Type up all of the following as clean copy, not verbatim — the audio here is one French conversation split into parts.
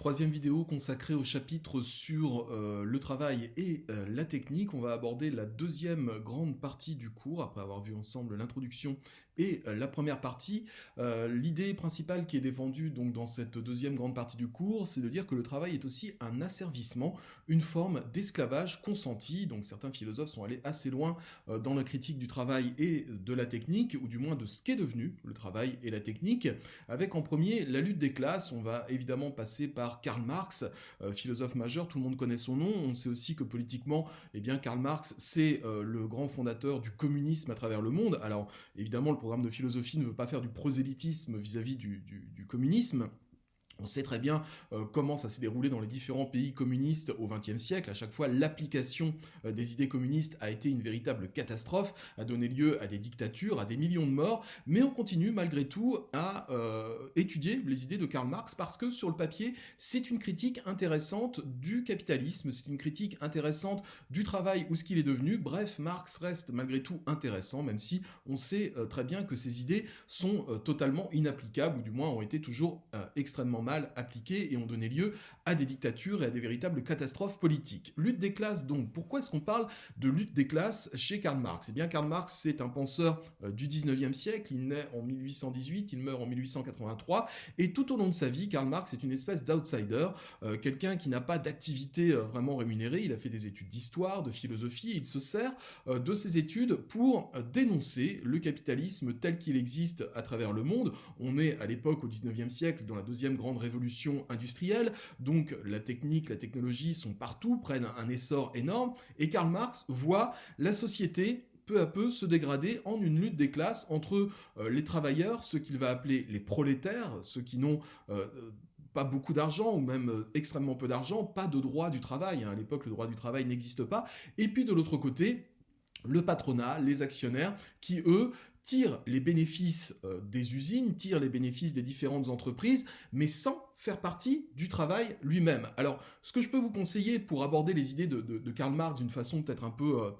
Troisième vidéo consacrée au chapitre sur le travail et la technique. On va aborder la deuxième grande partie du cours, après avoir vu ensemble l'introduction et la première partie. L'idée principale qui est défendue donc, dans cette deuxième grande partie du cours, c'est de dire que le travail est aussi un asservissement, une forme d'esclavage consenti. Donc certains philosophes sont allés assez loin dans la critique du travail et de la technique, ou du moins de ce qu'est devenu le travail et la technique, avec en premier la lutte des classes. On va évidemment passer par Karl Marx, philosophe majeur, tout le monde connaît son nom. On sait aussi que politiquement, eh bien, Karl Marx, c'est le grand fondateur du communisme à travers le monde. Alors, évidemment, le programme de philosophie ne veut pas faire du prosélytisme vis-à-vis du communisme. On sait très bien comment ça s'est déroulé dans les différents pays communistes au XXe siècle. À chaque fois, l'application des idées communistes a été une véritable catastrophe, a donné lieu à des dictatures, à des millions de morts. Mais on continue malgré tout à étudier les idées de Karl Marx parce que sur le papier, c'est une critique intéressante du capitalisme, c'est une critique intéressante du travail ou ce qu'il est devenu. Bref, Marx reste malgré tout intéressant, même si on sait très bien que ses idées sont totalement inapplicables, ou du moins ont été toujours extrêmement mal appliquées et ont donné lieu à des dictatures et à des véritables catastrophes politiques. Lutte des classes donc. Pourquoi est-ce qu'on parle de lutte des classes chez Karl Marx ? Eh bien, Karl Marx, c'est un penseur du 19e siècle. Il naît en 1818, il meurt en 1883. Et tout au long de sa vie, Karl Marx est une espèce d'outsider, quelqu'un qui n'a pas d'activité vraiment rémunérée. Il a fait des études d'histoire, de philosophie, et il se sert de ses études pour dénoncer le capitalisme tel qu'il existe à travers le monde. On est à l'époque, au 19e siècle, dans la deuxième grande révolution industrielle, donc la technique, la technologie sont partout, prennent un essor énorme, et Karl Marx voit la société peu à peu se dégrader en une lutte des classes entre les travailleurs, ceux qu'il va appeler les prolétaires, ceux qui n'ont pas beaucoup d'argent, ou même extrêmement peu d'argent, pas de droit du travail, à l'époque le droit du travail n'existe pas, et puis de l'autre côté, le patronat, les actionnaires, qui eux tirent les bénéfices des usines, tirent les bénéfices des différentes entreprises, mais sans faire partie du travail lui-même. Alors, ce que je peux vous conseiller pour aborder les idées de Karl Marx d'une façon peut-être un peu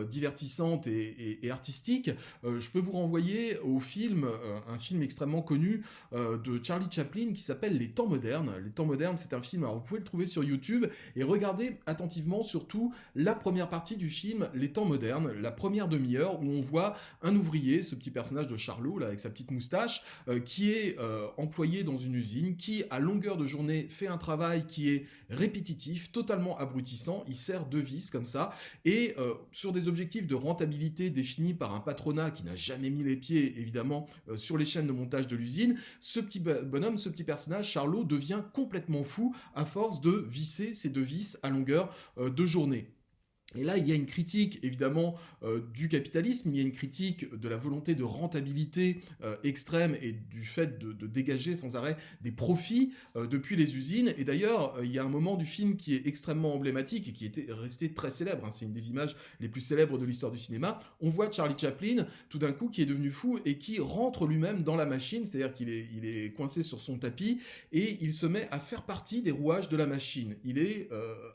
divertissante et artistique, je peux vous renvoyer au film, un film extrêmement connu de Charlie Chaplin qui s'appelle Les Temps modernes. Les Temps modernes, c'est un film, alors vous pouvez le trouver sur YouTube, et regardez attentivement surtout la première partie du film Les Temps modernes, la première demi-heure où on voit un ouvrier, ce petit personnage de Charlot, là, avec sa petite moustache, qui est employé dans une usine, qui, à longueur de journée, fait un travail qui est répétitif, totalement abrutissant, il sert de vis comme ça, et sur des objectifs de rentabilité définis par un patronat qui n'a jamais mis les pieds, évidemment, sur les chaînes de montage de l'usine, ce petit bonhomme, ce petit personnage, Charlot, devient complètement fou à force de visser ses deux vis à longueur de journée. Et là, il y a une critique, évidemment, du capitalisme, il y a une critique de la volonté de rentabilité extrême et du fait de dégager sans arrêt des profits depuis les usines. Et d'ailleurs, il y a un moment du film qui est extrêmement emblématique et qui était resté très célèbre, hein, c'est une des images les plus célèbres de l'histoire du cinéma. On voit Charlie Chaplin, tout d'un coup, qui est devenu fou et qui rentre lui-même dans la machine, c'est-à-dire qu'il est coincé sur son tapis et il se met à faire partie des rouages de la machine. Il est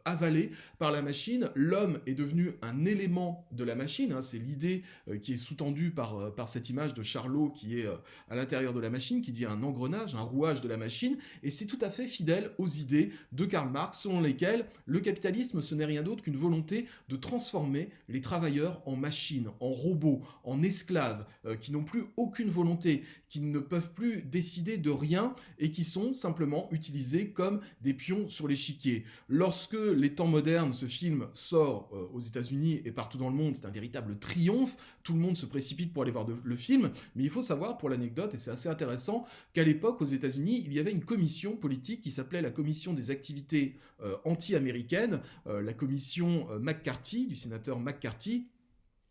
avalé par la machine, l'homme est devenu un élément de la machine, hein, c'est l'idée qui est sous-tendue par cette image de Charlot qui est à l'intérieur de la machine, qui dit un engrenage, un rouage de la machine, et c'est tout à fait fidèle aux idées de Karl Marx, selon lesquelles le capitalisme, ce n'est rien d'autre qu'une volonté de transformer les travailleurs en machines, en robots, en esclaves, qui n'ont plus aucune volonté, qui ne peuvent plus décider de rien, et qui sont simplement utilisés comme des pions sur l'échiquier. Lorsque Les Temps modernes, ce film, sort aux États-Unis et partout dans le monde, c'est un véritable triomphe, tout le monde se précipite pour aller voir le film, mais il faut savoir, pour l'anecdote, et c'est assez intéressant, qu'à l'époque, aux États-Unis, il y avait une commission politique qui s'appelait la commission des activités anti-américaines, la commission McCarthy, du sénateur McCarthy.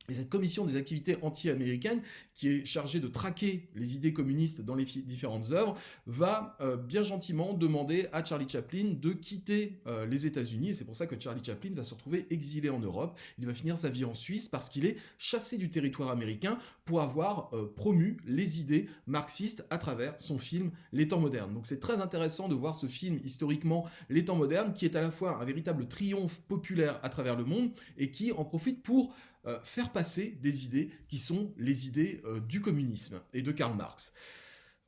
Et cette commission des activités anti-américaines, qui est chargée de traquer les idées communistes dans les différentes œuvres, va bien gentiment demander à Charlie Chaplin de quitter les États-Unis. Et c'est pour ça que Charlie Chaplin va se retrouver exilé en Europe. Il va finir sa vie en Suisse parce qu'il est chassé du territoire américain pour avoir promu les idées marxistes à travers son film Les Temps modernes. Donc c'est très intéressant de voir ce film historiquement Les Temps modernes, qui est à la fois un véritable triomphe populaire à travers le monde et qui en profite pour faire passer des idées qui sont les idées du communisme et de Karl Marx.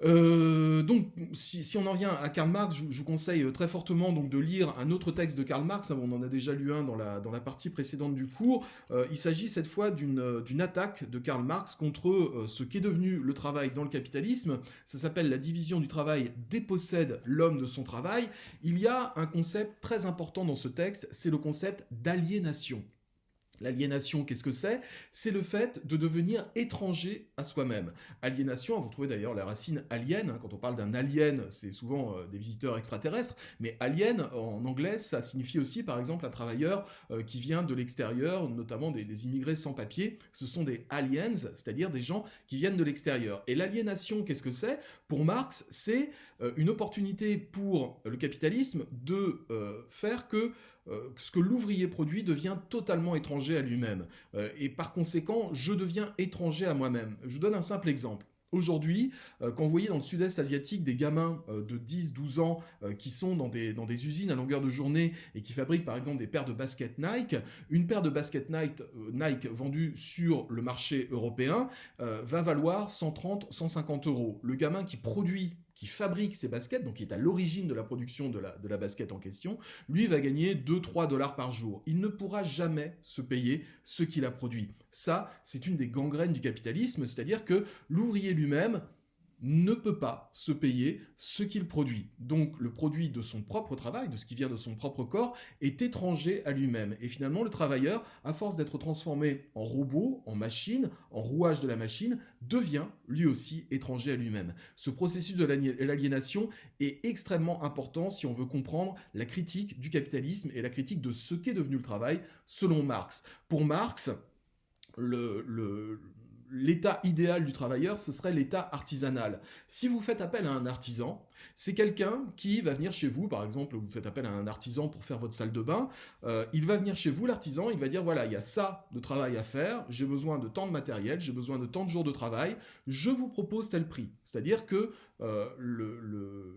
Donc, si on en vient à Karl Marx, je vous conseille très fortement donc de lire un autre texte de Karl Marx. On en a déjà lu un dans la partie précédente du cours. Il s'agit cette fois d'une attaque de Karl Marx contre ce qu'est devenu le travail dans le capitalisme. Ça s'appelle la division du travail dépossède l'homme de son travail. Il y a un concept très important dans ce texte, c'est le concept d'aliénation. L'aliénation, qu'est-ce que c'est? C'est le fait de devenir étranger à soi-même. Aliénation, vous trouvez d'ailleurs la racine alien. Quand on parle d'un alien, c'est souvent des visiteurs extraterrestres. Mais alien, en anglais, ça signifie aussi, par exemple, un travailleur qui vient de l'extérieur, notamment des immigrés sans papier. Ce sont des aliens, c'est-à-dire des gens qui viennent de l'extérieur. Et l'aliénation, qu'est-ce que c'est? Pour Marx, c'est une opportunité pour le capitalisme de faire que ce que l'ouvrier produit devient totalement étranger à lui-même. Et par conséquent, je deviens étranger à moi-même. Je vous donne un simple exemple. Aujourd'hui, quand vous voyez dans le sud-est asiatique des gamins de 10-12 ans qui sont dans des usines à longueur de journée et qui fabriquent par exemple des paires de baskets Nike, une paire de baskets Nike vendue sur le marché européen va valoir 130-150 euros. Le gamin qui fabrique ces baskets, donc qui est à l'origine de la production de la basket en question, lui va gagner 2-3 dollars par jour. Il ne pourra jamais se payer ce qu'il a produit. Ça, c'est une des gangrènes du capitalisme, c'est-à-dire que l'ouvrier lui-même ne peut pas se payer ce qu'il produit. Donc le produit de son propre travail, de ce qui vient de son propre corps, est étranger à lui-même. Et finalement, le travailleur, à force d'être transformé en robot, en machine, en rouage de la machine, devient lui aussi étranger à lui-même. Ce processus de l'aliénation est extrêmement important si on veut comprendre la critique du capitalisme et la critique de ce qu'est devenu le travail selon Marx. Pour Marx, l'état idéal du travailleur, ce serait l'état artisanal. Si vous faites appel à un artisan, c'est quelqu'un qui va venir chez vous, par exemple, vous faites appel à un artisan pour faire votre salle de bain, il va venir chez vous, l'artisan, il va dire, voilà, il y a ça de travail à faire, j'ai besoin de tant de matériel, j'ai besoin de tant de jours de travail, je vous propose tel prix. C'est-à-dire que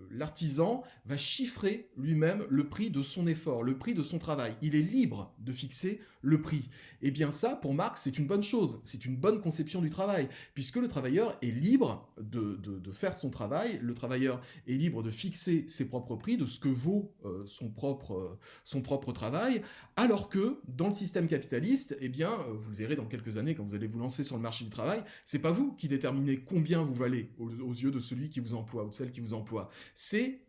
l'artisan va chiffrer lui-même le prix de son effort, le prix de son travail. Il est libre de fixer le prix. Et bien ça, pour Marx, c'est une bonne chose, c'est une bonne conception du travail, puisque le travailleur est libre de faire son travail, le travailleur est libre de fixer ses propres prix, de ce que vaut son propre travail, alors que dans le système capitaliste, eh bien, vous le verrez dans quelques années quand vous allez vous lancer sur le marché du travail, c'est pas vous qui déterminez combien vous valez aux yeux de celui qui vous emploie ou de celle qui vous emploie. C'est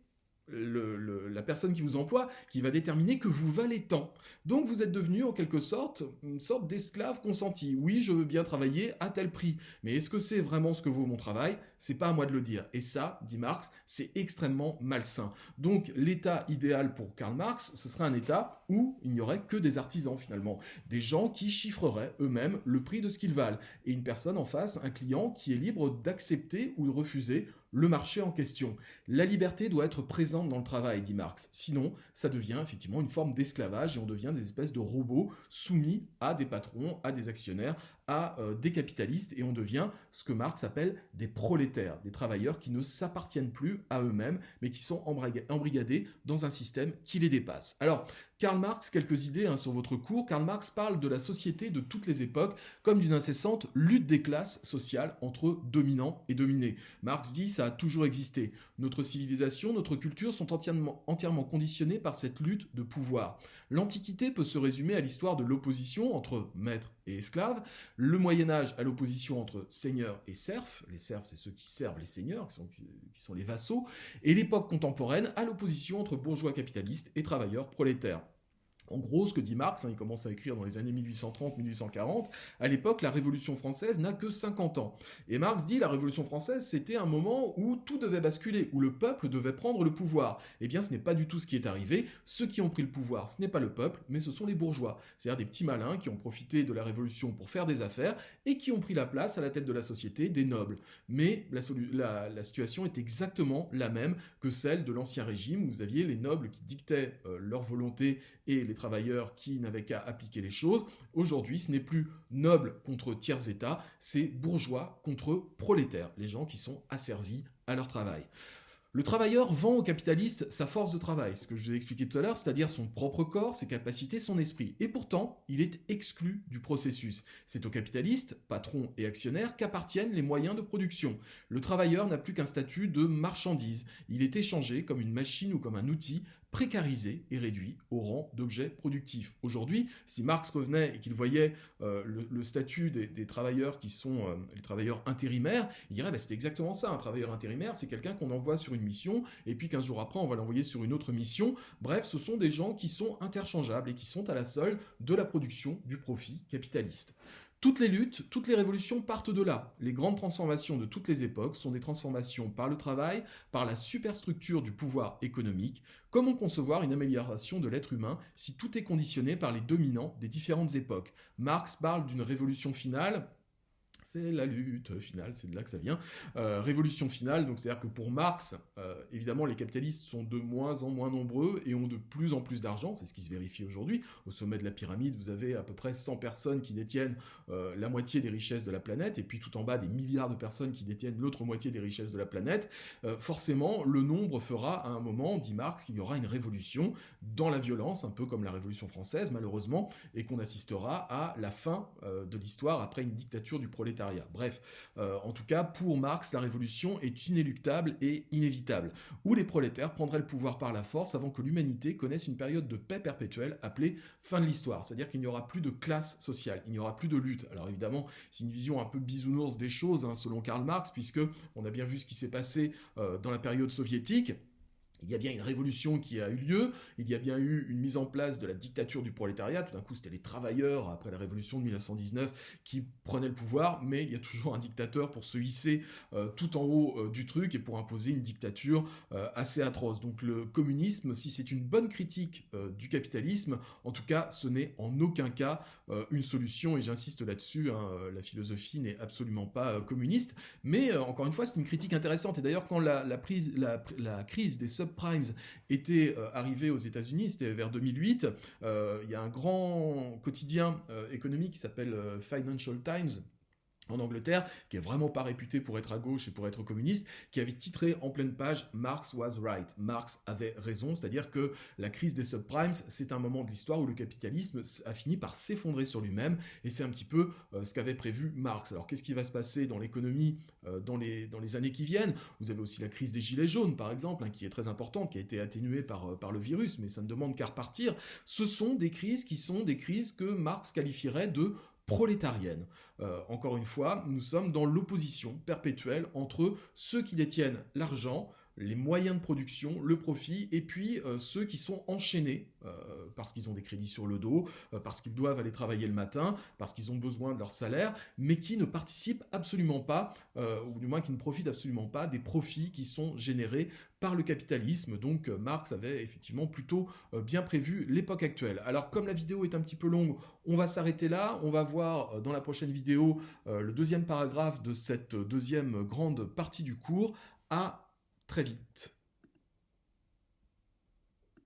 la personne qui vous emploie qui va déterminer que vous valez tant. Donc vous êtes devenu en quelque sorte une sorte d'esclave consenti. Oui, je veux bien travailler à tel prix, mais est-ce que c'est vraiment ce que vaut mon travail? C'est pas à moi de le dire. Et ça, dit Marx, c'est extrêmement malsain. Donc l'état idéal pour Karl Marx, ce serait un état où il n'y aurait que des artisans finalement, des gens qui chiffreraient eux-mêmes le prix de ce qu'ils valent, et une personne en face, un client qui est libre d'accepter ou de refuser le marché en question. La liberté doit être présente dans le travail, dit Marx. Sinon, ça devient effectivement une forme d'esclavage et on devient des espèces de robots soumis à des patrons, à des actionnaires, à des capitalistes, et on devient ce que Marx appelle des prolétaires, des travailleurs qui ne s'appartiennent plus à eux-mêmes, mais qui sont embrigadés dans un système qui les dépasse. Alors, Karl Marx, quelques idées sur votre cours. Karl Marx parle de la société de toutes les époques comme d'une incessante lutte des classes sociales entre dominants et dominés. Marx dit ça a toujours existé. Notre civilisation, notre culture sont entièrement conditionnées par cette lutte de pouvoir. L'Antiquité peut se résumer à l'histoire de l'opposition entre maître et esclave, le Moyen-Âge à l'opposition entre seigneurs et serfs, les serfs c'est ceux qui servent les seigneurs, qui sont les vassaux, et l'époque contemporaine à l'opposition entre bourgeois capitalistes et travailleurs prolétaires. En gros, ce que dit Marx, il commence à écrire dans les années 1830-1840, à l'époque, la Révolution française n'a que 50 ans. Et Marx dit, la Révolution française, c'était un moment où tout devait basculer, où le peuple devait prendre le pouvoir. Eh bien, ce n'est pas du tout ce qui est arrivé. Ceux qui ont pris le pouvoir, ce n'est pas le peuple, mais ce sont les bourgeois. C'est-à-dire des petits malins qui ont profité de la Révolution pour faire des affaires et qui ont pris la place à la tête de la société des nobles. Mais la situation est exactement la même que celle de l'Ancien Régime, où vous aviez les nobles qui dictaient leur volonté et les travailleurs qui n'avaient qu'à appliquer les choses. Aujourd'hui, ce n'est plus noble contre tiers-état, c'est bourgeois contre prolétaires, les gens qui sont asservis à leur travail. Le travailleur vend au capitaliste sa force de travail, ce que je vous ai expliqué tout à l'heure, c'est-à-dire son propre corps, ses capacités, son esprit. Et pourtant, il est exclu du processus. C'est au capitaliste, patron et actionnaire, qu'appartiennent les moyens de production. Le travailleur n'a plus qu'un statut de marchandise. Il est échangé comme une machine ou comme un outil, précarisé et réduit au rang d'objet productif. Aujourd'hui, si Marx revenait et qu'il voyait le statut des travailleurs qui sont les travailleurs intérimaires, il dirait bah, c'est exactement ça, un travailleur intérimaire, c'est quelqu'un qu'on envoie sur une mission, et puis 15 jours après, on va l'envoyer sur une autre mission. Bref, ce sont des gens qui sont interchangeables et qui sont à la solde de la production du profit capitaliste. Toutes les luttes, toutes les révolutions partent de là. Les grandes transformations de toutes les époques sont des transformations par le travail, par la superstructure du pouvoir économique. Comment concevoir une amélioration de l'être humain si tout est conditionné par les dominants des différentes époques? Marx parle d'une révolution finale. C'est la lutte finale, c'est de là que ça vient. Révolution finale, donc c'est-à-dire que pour Marx, évidemment, les capitalistes sont de moins en moins nombreux et ont de plus en plus d'argent, c'est ce qui se vérifie aujourd'hui. Au sommet de la pyramide, vous avez à peu près 100 personnes qui détiennent la moitié des richesses de la planète, et puis tout en bas, des milliards de personnes qui détiennent l'autre moitié des richesses de la planète. Forcément, le nombre fera à un moment, dit Marx, qu'il y aura une révolution dans la violence, un peu comme la Révolution française, malheureusement, et qu'on assistera à la fin de l'histoire après une dictature du prolétariat. Bref, en tout cas, pour Marx, la révolution est inéluctable et inévitable, où les prolétaires prendraient le pouvoir par la force avant que l'humanité connaisse une période de paix perpétuelle appelée fin de l'histoire. C'est-à-dire qu'il n'y aura plus de classe sociale, il n'y aura plus de lutte. Alors évidemment, c'est une vision un peu bisounours des choses, hein, selon Karl Marx, puisque on a bien vu ce qui s'est passé dans la période soviétique. Il y a bien une révolution qui a eu lieu, il y a bien eu une mise en place de la dictature du prolétariat, tout d'un coup c'était les travailleurs, après la révolution de 1919, qui prenaient le pouvoir, mais il y a toujours un dictateur pour se hisser tout en haut du truc et pour imposer une dictature assez atroce. Donc le communisme, si c'est une bonne critique du capitalisme, en tout cas ce n'est en aucun cas une solution, et j'insiste là-dessus, hein, la philosophie n'est absolument pas communiste, mais encore une fois c'est une critique intéressante, et d'ailleurs quand la crise des subprimes était arrivé aux États-Unis, c'était vers 2008. Il y a un grand quotidien économique qui s'appelle Financial Times en Angleterre, qui est vraiment pas réputé pour être à gauche et pour être communiste, qui avait titré en pleine page « Marx was right ». Marx avait raison, c'est-à-dire que la crise des subprimes, c'est un moment de l'histoire où le capitalisme a fini par s'effondrer sur lui-même, et c'est un petit peu ce qu'avait prévu Marx. Alors qu'est-ce qui va se passer dans l'économie dans les années qui viennent? Vous avez aussi la crise des gilets jaunes, par exemple, hein, qui est très importante, qui a été atténuée par le virus, mais ça ne demande qu'à repartir. Ce sont des crises qui sont des crises que Marx qualifierait de prolétarienne. Encore une fois, nous sommes dans l'opposition perpétuelle entre ceux qui détiennent l'argent, les moyens de production, le profit, et puis ceux qui sont enchaînés parce qu'ils ont des crédits sur le dos, parce qu'ils doivent aller travailler le matin, parce qu'ils ont besoin de leur salaire, mais qui ne participent absolument pas, ou du moins qui ne profitent absolument pas des profits qui sont générés par le capitalisme. Donc Marx avait effectivement plutôt bien prévu l'époque actuelle. Alors comme la vidéo est un petit peu longue, on va s'arrêter là. On va voir dans la prochaine vidéo le deuxième paragraphe de cette deuxième grande partie du cours. À très vite.